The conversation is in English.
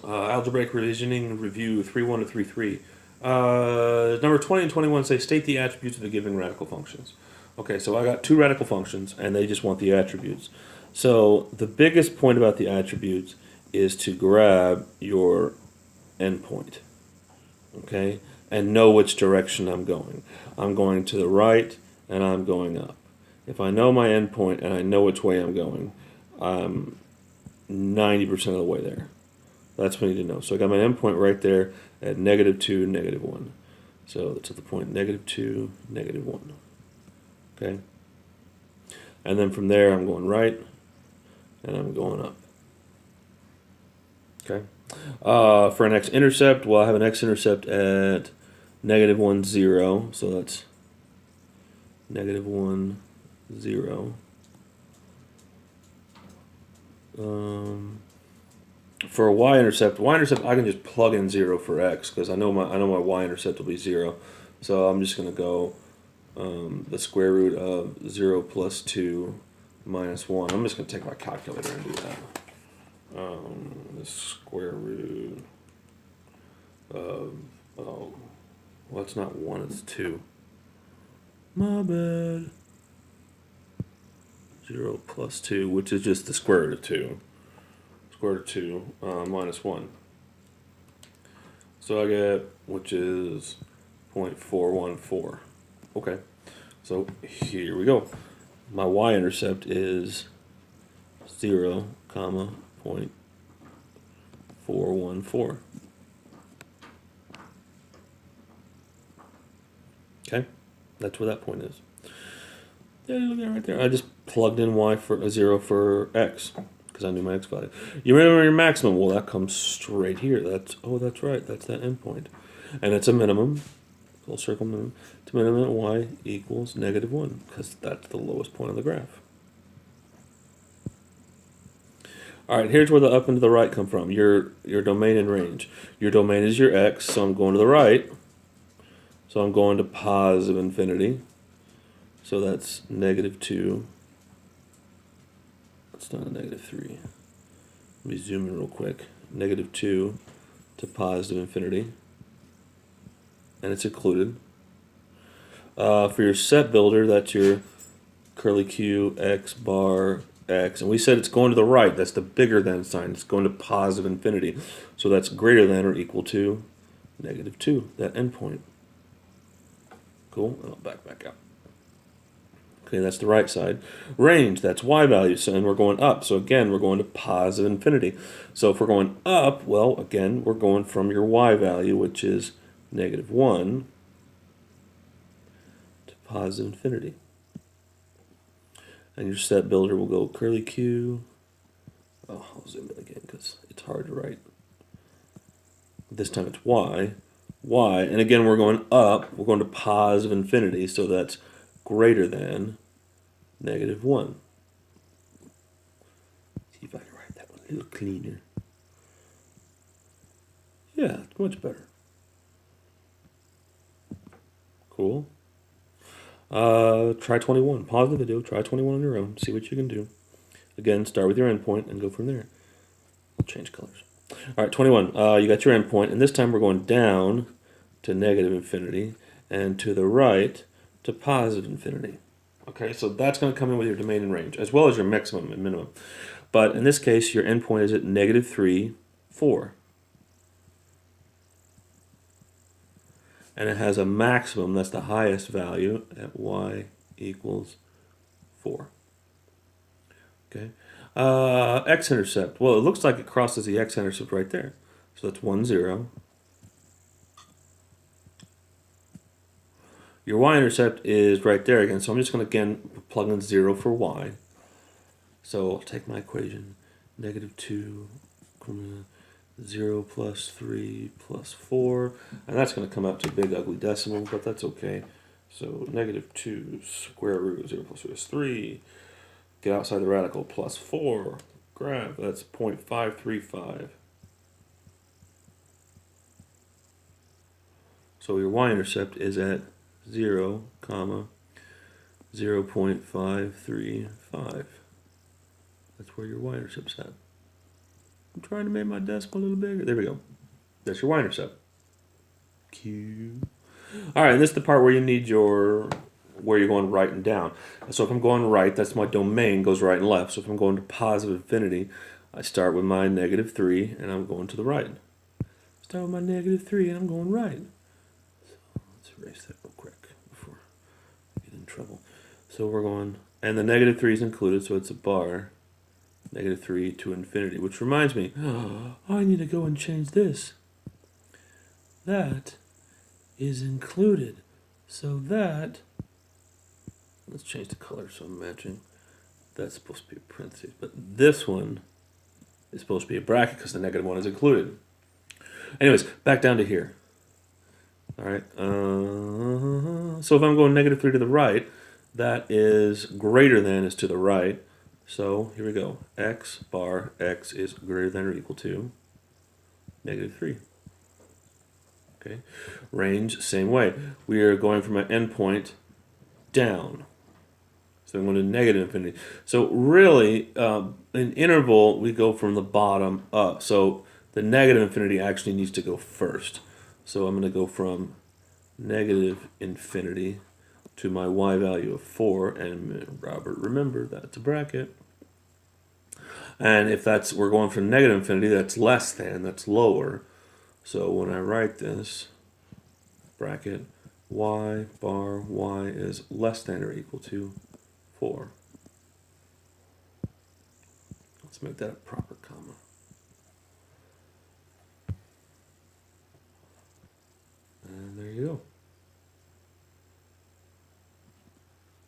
Algebraic Revisioning Review 3.1 to 3.3. Number 20 and 21 say state the attributes of the given radical functions. Okay, so I got two radical functions, and they just want the attributes. So the biggest point about the attributes is to grab your endpoint, okay, and know which direction I'm going. I'm going to the right, and I'm going up. If I know my endpoint and I know which way I'm going, I'm 90% of the way there. That's what I need to know. So I got my endpoint right there at -2, -1. So that's at the point -2, -1. Okay? And then from there, I'm going right, and I'm going up. Okay? For an x-intercept, well, I have an x-intercept at -1, 0. So that's -1, 0. For a y-intercept, I can just plug in 0 for x because I know my y-intercept will be 0. So I'm just going to go the square root of 0 plus 2 minus 1. I'm just going to take my calculator and do that. The square root of, oh, well, it's not 1, it's 2. My bad. 0 plus 2, which is just the square root of 2. Square root of 2 minus 1. So I get, which is 0.414. Okay, so here we go. My y-intercept is 0, comma, 0.414. Okay, that's where that point is. Yeah, look at it right there. I just plugged in y for a 0 for x because I knew my x value. You remember your maximum? Well, that comes straight here. That's right. That's that endpoint, and it's a minimum. Full circle minimum. It's a minimum at y equals -1 because that's the lowest point on the graph. All right, here's where the up and to the right come from. Your domain and range. Your domain is your x, so I'm going to the right. So I'm going to positive infinity. So that's -2. That's not a -3. Let me zoom in real quick. -2 to positive infinity. And it's included. For your set builder, that's your curly q, x bar, x. And we said it's going to the right. That's the bigger than sign. It's going to positive infinity. So that's greater than or equal to -2, that endpoint. Cool. And I'll back out. Okay, that's the right side. Range, that's y value, so, and we're going up. So again, we're going to positive infinity. So if we're going up, well, again, we're going from your y value, which is -1, to positive infinity. And your set builder will go curly q. Oh, I'll zoom in again because it's hard to write. This time it's y. And again, we're going up. We're going to positive infinity, so that's greater than -1. See if I can write that one a little cleaner. Yeah, it's much better. Cool. Try 21. Pause the video, try 21 on your own, see what you can do. Again, start with your endpoint and go from there. We'll change colors. All right, 21. You got your endpoint, and this time we're going down to negative infinity and to the right to positive infinity. Okay, so that's going to come in with your domain and range, as well as your maximum and minimum. But in this case, your endpoint is at -3, 4. And it has a maximum, that's the highest value, at y equals 4. Okay. X-intercept. Well, it looks like it crosses the x-intercept right there. So that's 1, 0. Your y-intercept is right there again, so I'm just going to, again, plug in 0 for y. So I'll take my equation, -2, 0 plus 3 plus 4, and that's going to come out to a big ugly decimal, but that's okay. So -2 square root of 0 plus 3 is 3. Get outside the radical, plus 4. Grab, that's 0.535. So your y-intercept is at 0, comma, 0.535. That's where your y-intercept's at. I'm trying to make my decimal a little bigger. There we go. That's your y-intercept. Q. All right, and this is the part where you need where you're going right and down. So if I'm going right, that's my domain, goes right and left. So if I'm going to positive infinity, I start with my -3, and I'm going to the right. Start with my -3, and I'm going right. So let's erase that real quick before I get in trouble. So we're going, and the -3 is included, so it's a bar. -3 to infinity, which reminds me, I need to go and change this. That is included. So that, let's change the color so I'm matching. That's supposed to be a parentheses, but this one is supposed to be a bracket because the -1 is included. Anyways, back down to here. All right. So if I'm going -3 to the right, that is greater than is to the right. So here we go. X bar X is greater than or equal to -3. Okay. Range, same way. We are going from an endpoint down. So I'm going to negative infinity. So really, in interval, we go from the bottom up. So the negative infinity actually needs to go first. So I'm going to go from negative infinity to my y value of 4. And Robert, remember, that's a bracket. And if we're going from negative infinity, that's less than, that's lower. So when I write this, bracket, y bar y is less than or equal to 4. Let's make that a proper comma.